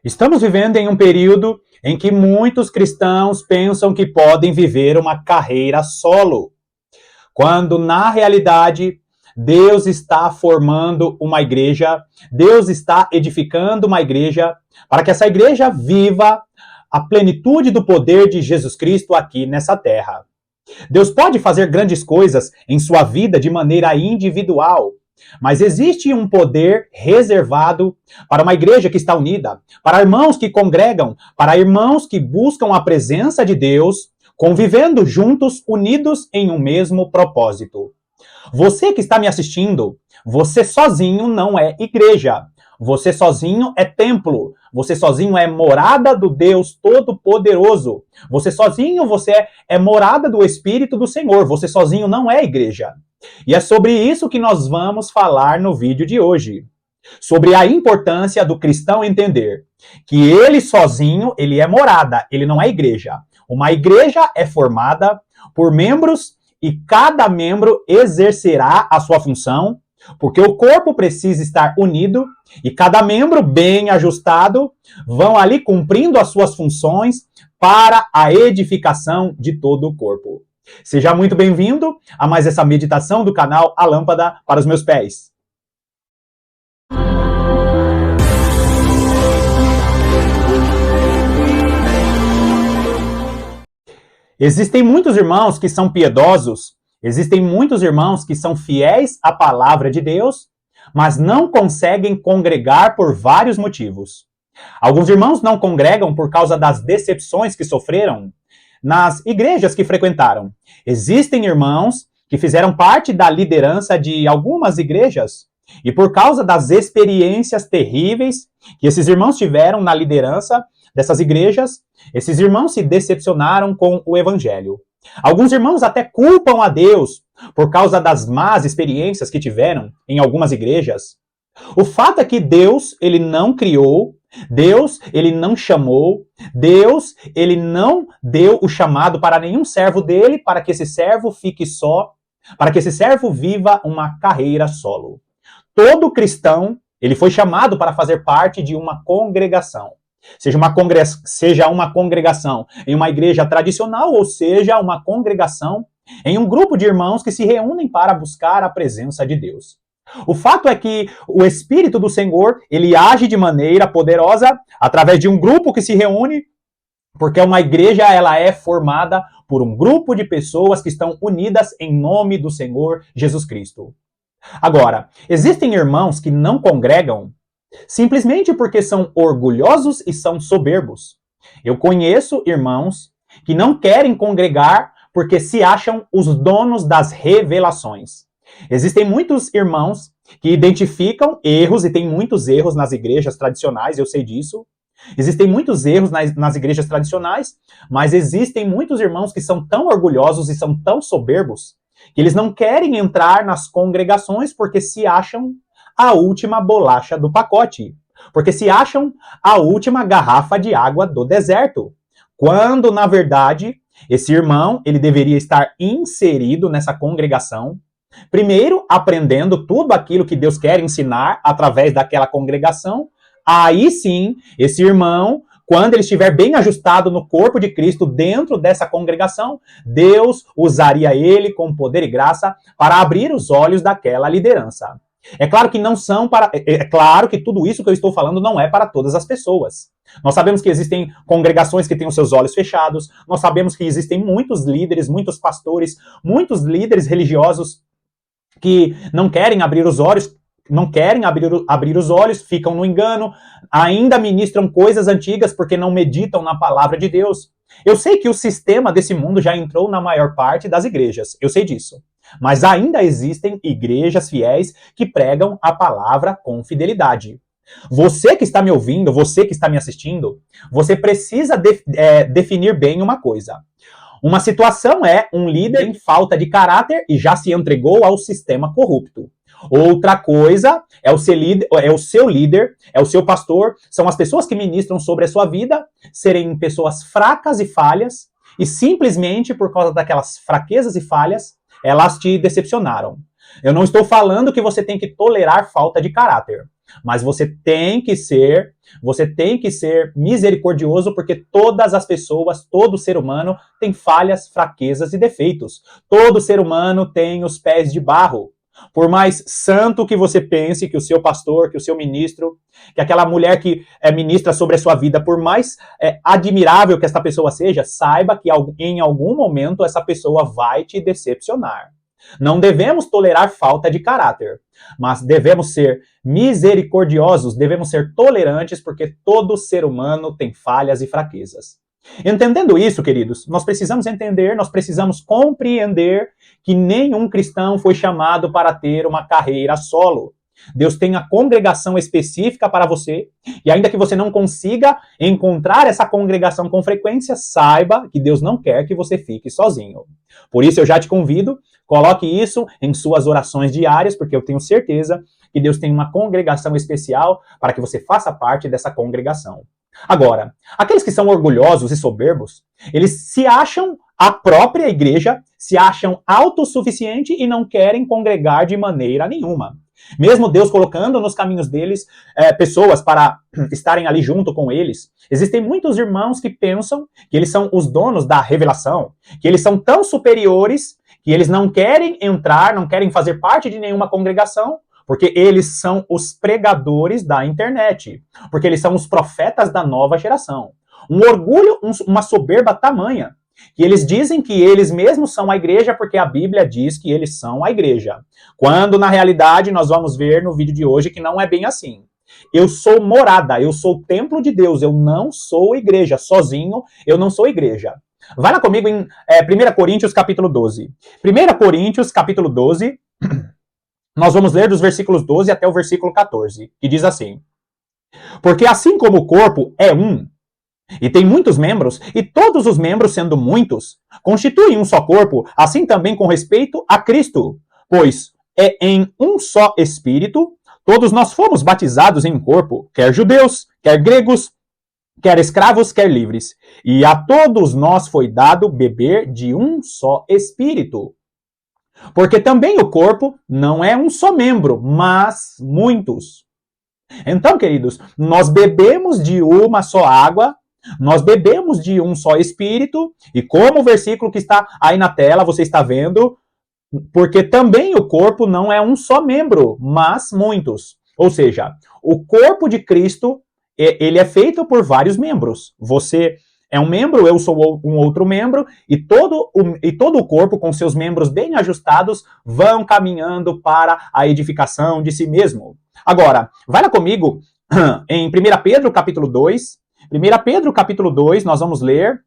Estamos vivendo em um período em que muitos cristãos pensam que podem viver uma carreira solo, quando na realidade Deus está formando uma igreja, Deus está edificando uma igreja para que essa igreja viva a plenitude do poder de Jesus Cristo aqui nessa terra. Deus pode fazer grandes coisas em sua vida de maneira individual, mas existe um poder reservado para uma igreja que está unida, para irmãos que congregam, para irmãos que buscam a presença de Deus, convivendo juntos, unidos em um mesmo propósito. Você que está me assistindo, você sozinho não é igreja. Você sozinho é templo. Você sozinho é morada do Deus Todo-Poderoso. Você sozinho é morada do Espírito do Senhor. Você sozinho não é igreja. E é sobre isso que nós vamos falar no vídeo de hoje. Sobre a importância do cristão entender que ele sozinho, ele é morada, ele não é igreja. Uma igreja é formada por membros e cada membro exercerá a sua função, porque o corpo precisa estar unido e cada membro bem ajustado vão ali cumprindo as suas funções para a edificação de todo o corpo. Seja muito bem-vindo a mais essa meditação do canal A Lâmpada para os Meus Pés. Existem muitos irmãos que são piedosos, existem muitos irmãos que são fiéis à palavra de Deus, mas não conseguem congregar por vários motivos. Alguns irmãos não congregam por causa das decepções que sofreram nas igrejas que frequentaram. Existem irmãos que fizeram parte da liderança de algumas igrejas e por causa das experiências terríveis que esses irmãos tiveram na liderança dessas igrejas, esses irmãos se decepcionaram com o evangelho. Alguns irmãos até culpam a Deus por causa das más experiências que tiveram em algumas igrejas. O fato é que Deus, ele não criou, Deus, ele não chamou, Deus, ele não deu o chamado para nenhum servo dele para que esse servo fique só, para que esse servo viva uma carreira solo. Todo cristão, ele foi chamado para fazer parte de uma congregação. Seja uma congregação em uma igreja tradicional ou seja uma congregação em um grupo de irmãos que se reúnem para buscar a presença de Deus. O fato é que o Espírito do Senhor, ele age de maneira poderosa através de um grupo que se reúne, porque uma igreja ela é formada por um grupo de pessoas que estão unidas em nome do Senhor Jesus Cristo. Agora, existem irmãos que não congregam simplesmente porque são orgulhosos e são soberbos. Eu conheço irmãos que não querem congregar porque se acham os donos das revelações. Existem muitos irmãos que identificam erros, e tem muitos erros nas igrejas tradicionais, eu sei disso. Existem muitos erros nas igrejas tradicionais, mas existem muitos irmãos que são tão orgulhosos e são tão soberbos que eles não querem entrar nas congregações porque se acham a última bolacha do pacote, porque se acham a última garrafa de água do deserto, quando, na verdade, esse irmão, ele deveria estar inserido nessa congregação, primeiro aprendendo tudo aquilo que Deus quer ensinar através daquela congregação, aí sim, esse irmão, quando ele estiver bem ajustado no corpo de Cristo dentro dessa congregação, Deus usaria ele com poder e graça para abrir os olhos daquela liderança. É claro que é claro que tudo isso que eu estou falando não é para todas as pessoas. Nós sabemos que existem congregações que têm os seus olhos fechados, nós sabemos que existem muitos líderes, muitos pastores, muitos líderes religiosos que não querem abrir os olhos, abrir os olhos, ficam no engano, ainda ministram coisas antigas porque não meditam na palavra de Deus. Eu sei que o sistema desse mundo já entrou na maior parte das igrejas, eu sei disso. Mas ainda existem igrejas fiéis que pregam a palavra com fidelidade. Você que está me ouvindo, você que está me assistindo, você precisa definir bem uma coisa. Uma situação é um líder em falta de caráter e já se entregou ao sistema corrupto. Outra coisa é o seu líder, é o seu pastor, são as pessoas que ministram sobre a sua vida, serem pessoas fracas e falhas, e simplesmente por causa daquelas fraquezas e falhas, elas te decepcionaram. Eu não estou falando que você tem que tolerar falta de caráter. Mas você tem que ser misericordioso, porque todas as pessoas, todo ser humano tem falhas, fraquezas e defeitos. Todo ser humano tem os pés de barro. Por mais santo que você pense, que o seu pastor, que o seu ministro, que aquela mulher que ministra sobre a sua vida, por mais admirável que esta pessoa seja, saiba que em algum momento essa pessoa vai te decepcionar. Não devemos tolerar falta de caráter, mas devemos ser misericordiosos, devemos ser tolerantes, porque todo ser humano tem falhas e fraquezas. Entendendo isso, queridos, nós precisamos entender, nós precisamos compreender que nenhum cristão foi chamado para ter uma carreira solo. Deus tem a congregação específica para você, e ainda que você não consiga encontrar essa congregação com frequência, saiba que Deus não quer que você fique sozinho. Por isso eu já te convido, coloque isso em suas orações diárias, porque eu tenho certeza que Deus tem uma congregação especial para que você faça parte dessa congregação. Agora, aqueles que são orgulhosos e soberbos, eles se acham a própria igreja, se acham autossuficiente e não querem congregar de maneira nenhuma. Mesmo Deus colocando nos caminhos deles pessoas para estarem ali junto com eles, existem muitos irmãos que pensam que eles são os donos da revelação, que eles são tão superiores que eles não querem entrar, não querem fazer parte de nenhuma congregação, porque eles são os pregadores da internet, porque eles são os profetas da nova geração. Um orgulho, uma soberba tamanha, que eles dizem que eles mesmos são a igreja porque a Bíblia diz que eles são a igreja. Quando, na realidade, nós vamos ver no vídeo de hoje que não é bem assim. Eu sou morada, eu sou o templo de Deus, eu não sou igreja. Sozinho, eu não sou igreja. Vai lá comigo em 1 Coríntios capítulo 12. 1 Coríntios capítulo 12, nós vamos ler dos versículos 12 até o versículo 14, que diz assim: Porque assim como o corpo é um, e tem muitos membros, e todos os membros, sendo muitos, constituem um só corpo, assim também com respeito a Cristo. Pois é em um só Espírito, todos nós fomos batizados em um corpo, quer judeus, quer gregos, quer escravos, quer livres. E a todos nós foi dado beber de um só Espírito. Porque também o corpo não é um só membro, mas muitos. Então, queridos, nós bebemos de uma só água, nós bebemos de um só Espírito, e como o versículo que está aí na tela, você está vendo, porque também o corpo não é um só membro, mas muitos. Ou seja, o corpo de Cristo, ele é feito por vários membros. Você é um membro, eu sou um outro membro, e todo o corpo, com seus membros bem ajustados, vão caminhando para a edificação de si mesmo. Agora, vai lá comigo em 1 Pedro capítulo 2. 1 Pedro capítulo 2, nós vamos ler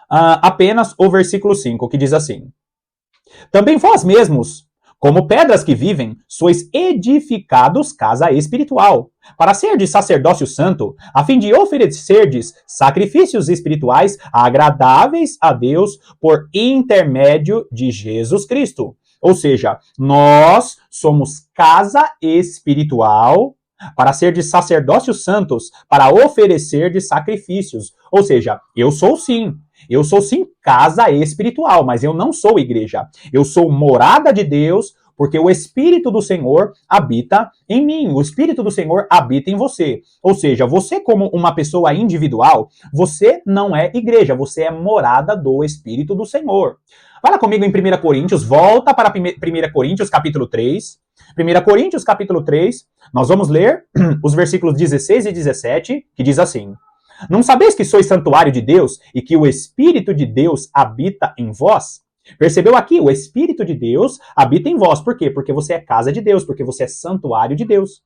apenas o versículo 5, que diz assim: Também vós mesmos, como pedras que vivem, sois edificados casa espiritual, para serdes sacerdócio santo, a fim de oferecerdes sacrifícios espirituais agradáveis a Deus por intermédio de Jesus Cristo. Ou seja, nós somos casa espiritual para ser de sacerdócios santos, para oferecer de sacrifícios. Ou seja, eu sou sim casa espiritual, mas eu não sou igreja. Eu sou morada de Deus, porque o Espírito do Senhor habita em mim, o Espírito do Senhor habita em você. Ou seja, você como uma pessoa individual, você não é igreja, você é morada do Espírito do Senhor. Vai lá comigo em 1 Coríntios, volta para 1 Coríntios capítulo 3. 1 Coríntios capítulo 3, nós vamos ler os versículos 16 e 17, que diz assim: Não sabeis que sois santuário de Deus e que o Espírito de Deus habita em vós? Percebeu aqui? O Espírito de Deus habita em vós. Por quê? Porque você é casa de Deus, porque você é santuário de Deus.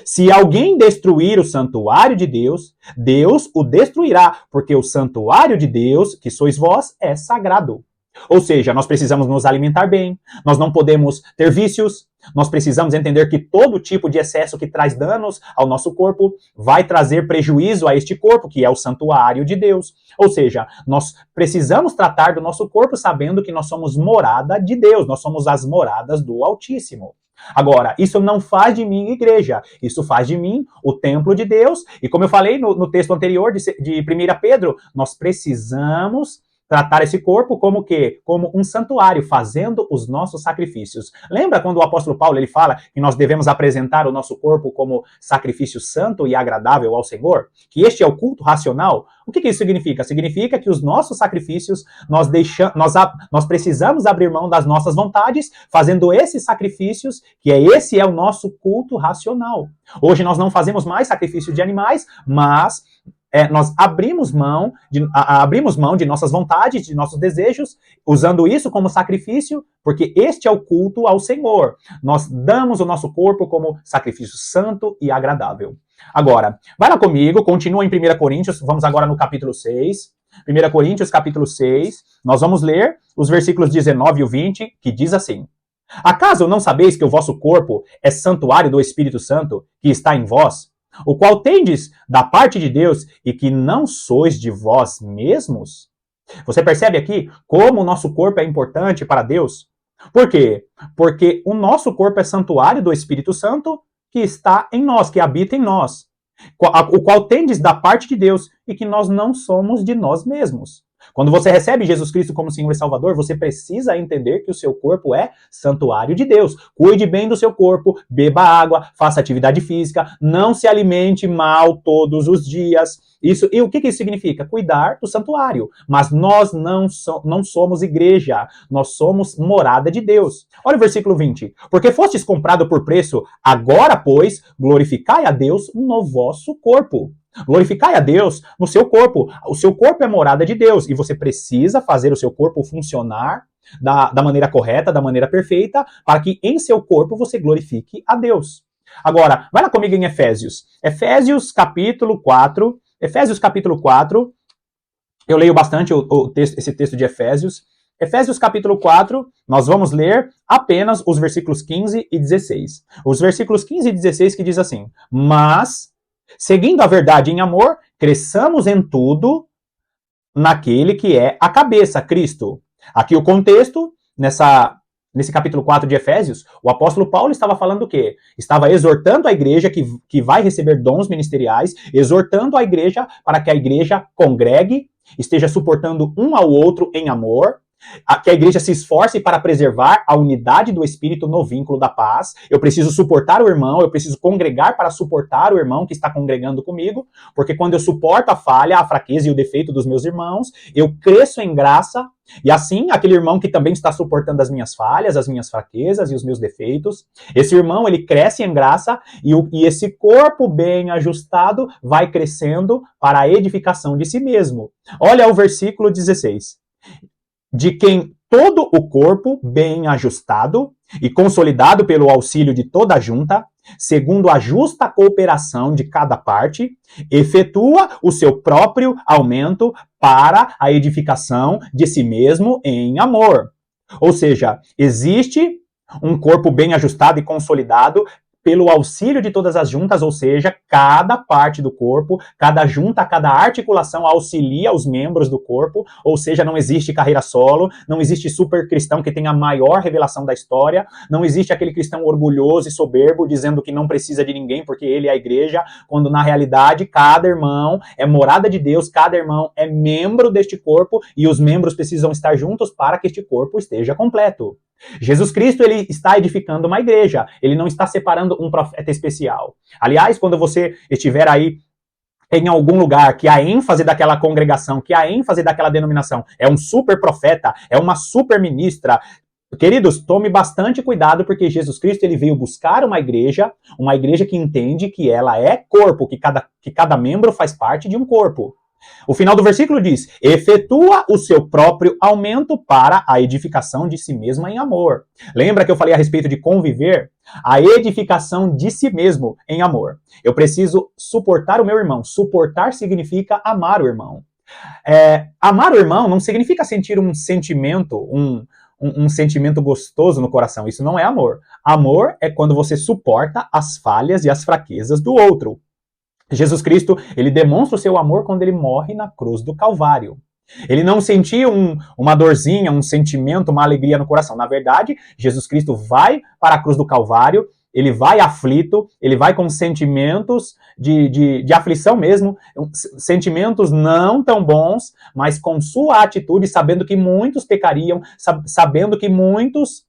Se alguém destruir o santuário de Deus, Deus o destruirá, porque o santuário de Deus, que sois vós, é sagrado. Ou seja, nós precisamos nos alimentar bem, nós não podemos ter vícios, nós precisamos entender que todo tipo de excesso que traz danos ao nosso corpo vai trazer prejuízo a este corpo, que é o santuário de Deus. Ou seja, nós precisamos tratar do nosso corpo sabendo que nós somos morada de Deus, nós somos as moradas do Altíssimo. Agora, isso não faz de mim igreja, isso faz de mim o templo de Deus, e como eu falei no texto anterior de 1 Pedro, nós precisamos tratar esse corpo como o quê? Como um santuário, fazendo os nossos sacrifícios. Lembra quando o apóstolo Paulo ele fala que nós devemos apresentar o nosso corpo como sacrifício santo e agradável ao Senhor? Que este é o culto racional? O que isso significa? Significa que os nossos sacrifícios, nós precisamos abrir mão das nossas vontades, fazendo esses sacrifícios, esse é o nosso culto racional. Hoje nós não fazemos mais sacrifício de animais, mas nós abrimos mão de nossas vontades, de nossos desejos, usando isso como sacrifício, porque este é o culto ao Senhor. Nós damos o nosso corpo como sacrifício santo e agradável. Agora, vai lá comigo, continua em 1 Coríntios, vamos agora no capítulo 6. 1 Coríntios, capítulo 6, nós vamos ler os versículos 19 e 20, que diz assim: Acaso não sabeis que o vosso corpo é santuário do Espírito Santo, que está em vós, o qual tendes da parte de Deus, e que não sois de vós mesmos? Você percebe aqui como o nosso corpo é importante para Deus? Por quê? Porque o nosso corpo é santuário do Espírito Santo, que está em nós, que habita em nós, o qual tendes da parte de Deus, e que nós não somos de nós mesmos. Quando você recebe Jesus Cristo como Senhor e Salvador, você precisa entender que o seu corpo é santuário de Deus. Cuide bem do seu corpo, beba água, faça atividade física, não se alimente mal todos os dias. E o que isso significa? Cuidar do santuário. Mas nós não somos igreja, nós somos morada de Deus. Olha o versículo 20. Porque fostes comprado por preço, agora, pois, glorificai a Deus no vosso corpo. Glorificai a Deus no seu corpo. O seu corpo é morada de Deus e você precisa fazer o seu corpo funcionar da maneira correta, da maneira perfeita, para que em seu corpo você glorifique a Deus. Agora, vai lá comigo em Efésios. Efésios capítulo 4. Efésios capítulo 4. Eu leio bastante esse texto de Efésios. Efésios capítulo 4, nós vamos ler apenas os versículos 15 e 16. Os versículos 15 e 16 que diz assim: Mas, seguindo a verdade em amor, cresçamos em tudo naquele que é a cabeça, Cristo. Aqui o contexto, nesse capítulo 4 de Efésios, o apóstolo Paulo estava falando o quê? Estava exortando a igreja que vai receber dons ministeriais, exortando a igreja para que a igreja congregue, esteja suportando um ao outro em amor, que a igreja se esforce para preservar a unidade do Espírito no vínculo da paz. Eu preciso suportar o irmão, eu preciso congregar para suportar o irmão que está congregando comigo, porque quando eu suporto a falha, a fraqueza e o defeito dos meus irmãos, eu cresço em graça, e assim, aquele irmão que também está suportando as minhas falhas, as minhas fraquezas e os meus defeitos, esse irmão, ele cresce em graça, e esse corpo bem ajustado vai crescendo para a edificação de si mesmo. Olha o versículo 16. De quem todo o corpo, bem ajustado e consolidado pelo auxílio de toda a junta, segundo a justa cooperação de cada parte, efetua o seu próprio aumento para a edificação de si mesmo em amor. Ou seja, existe um corpo bem ajustado e consolidado pelo auxílio de todas as juntas, ou seja, cada parte do corpo, cada junta, cada articulação auxilia os membros do corpo, ou seja, não existe carreira solo, não existe super cristão que tenha a maior revelação da história, não existe aquele cristão orgulhoso e soberbo dizendo que não precisa de ninguém porque ele é a igreja, quando na realidade cada irmão é morada de Deus, cada irmão é membro deste corpo e os membros precisam estar juntos para que este corpo esteja completo. Jesus Cristo, ele está edificando uma igreja, ele não está separando um profeta especial. Aliás, quando você estiver aí em algum lugar que a ênfase daquela congregação, que a ênfase daquela denominação é um super profeta, é uma super ministra, queridos, tome bastante cuidado, porque Jesus Cristo, ele veio buscar uma igreja que entende que ela é corpo, que cada membro faz parte de um corpo. O final do versículo diz: efetua o seu próprio aumento para a edificação de si mesma em amor. Lembra que eu falei a respeito de conviver? A edificação de si mesmo em amor. Eu preciso suportar o meu irmão. Suportar significa amar o irmão. Amar o irmão não significa sentir um sentimento, um sentimento gostoso no coração. Isso não é amor. Amor é quando você suporta as falhas e as fraquezas do outro. Jesus Cristo, ele demonstra o seu amor quando ele morre na cruz do Calvário. Ele não sentia uma dorzinha, um sentimento, uma alegria no coração. Na verdade, Jesus Cristo vai para a cruz do Calvário ele vai aflito, ele vai com sentimentos de aflição mesmo, sentimentos não tão bons, mas com sua atitude, sabendo que muitos pecariam, sabendo que muitos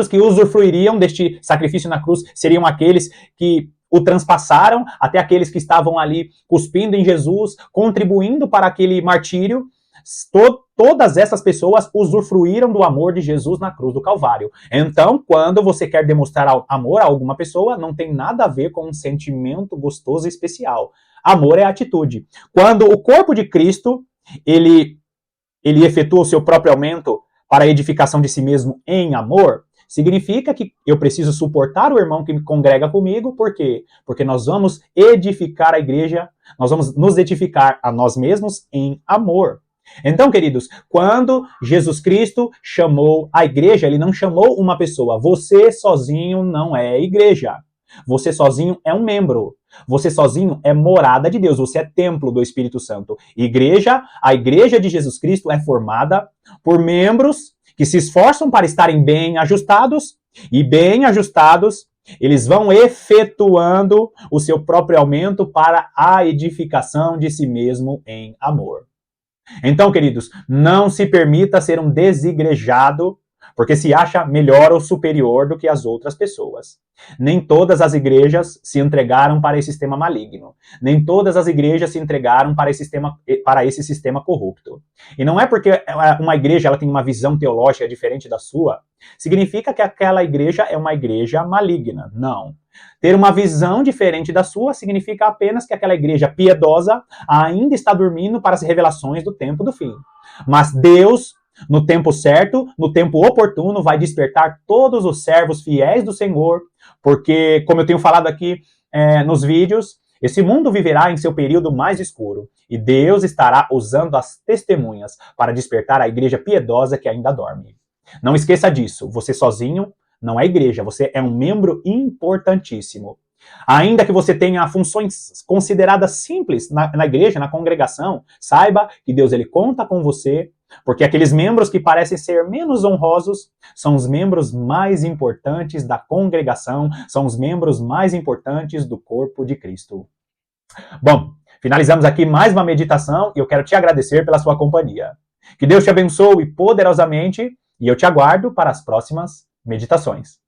que usufruiriam deste sacrifício na cruz seriam aqueles que o transpassaram, até aqueles que estavam ali cuspindo em Jesus, contribuindo para aquele martírio. Todas essas pessoas usufruíram do amor de Jesus na cruz do Calvário. Então, quando você quer demonstrar amor a alguma pessoa, não tem nada a ver com um sentimento gostoso e especial. Amor é atitude. Quando o corpo de Cristo, ele efetua o seu próprio aumento para a edificação de si mesmo em amor, significa que eu preciso suportar o irmão que me congrega comigo, por quê? Porque nós vamos edificar a igreja, nós vamos nos edificar a nós mesmos em amor. Então, queridos, quando Jesus Cristo chamou a igreja, ele não chamou uma pessoa. Você sozinho não é igreja. Você sozinho é um membro. Você sozinho é morada de Deus. Você é templo do Espírito Santo. Igreja, a igreja de Jesus Cristo é formada por membros que se esforçam para estarem bem ajustados, e bem ajustados, eles vão efetuando o seu próprio aumento para a edificação de si mesmo em amor. Então, queridos, não se permita ser um desigrejado porque se acha melhor ou superior do que as outras pessoas. Nem todas as igrejas se entregaram para esse sistema maligno. Nem todas as igrejas se entregaram para esse sistema corrupto. E não é porque uma igreja ela tem uma visão teológica diferente da sua, significa que aquela igreja é uma igreja maligna. Não. Ter uma visão diferente da sua significa apenas que aquela igreja piedosa ainda está dormindo para as revelações do tempo do fim. Mas Deus, no tempo certo, no tempo oportuno, vai despertar todos os servos fiéis do Senhor, porque, como eu tenho falado aqui nos vídeos, esse mundo viverá em seu período mais escuro, e Deus estará usando as testemunhas para despertar a igreja piedosa que ainda dorme. Não esqueça disso, você sozinho não é igreja, você é um membro importantíssimo. Ainda que você tenha funções consideradas simples na igreja, na congregação, saiba que Deus ele conta com você, porque aqueles membros que parecem ser menos honrosos são os membros mais importantes da congregação, são os membros mais importantes do corpo de Cristo. Bom, finalizamos aqui mais uma meditação e eu quero te agradecer pela sua companhia. Que Deus te abençoe poderosamente e eu te aguardo para as próximas meditações.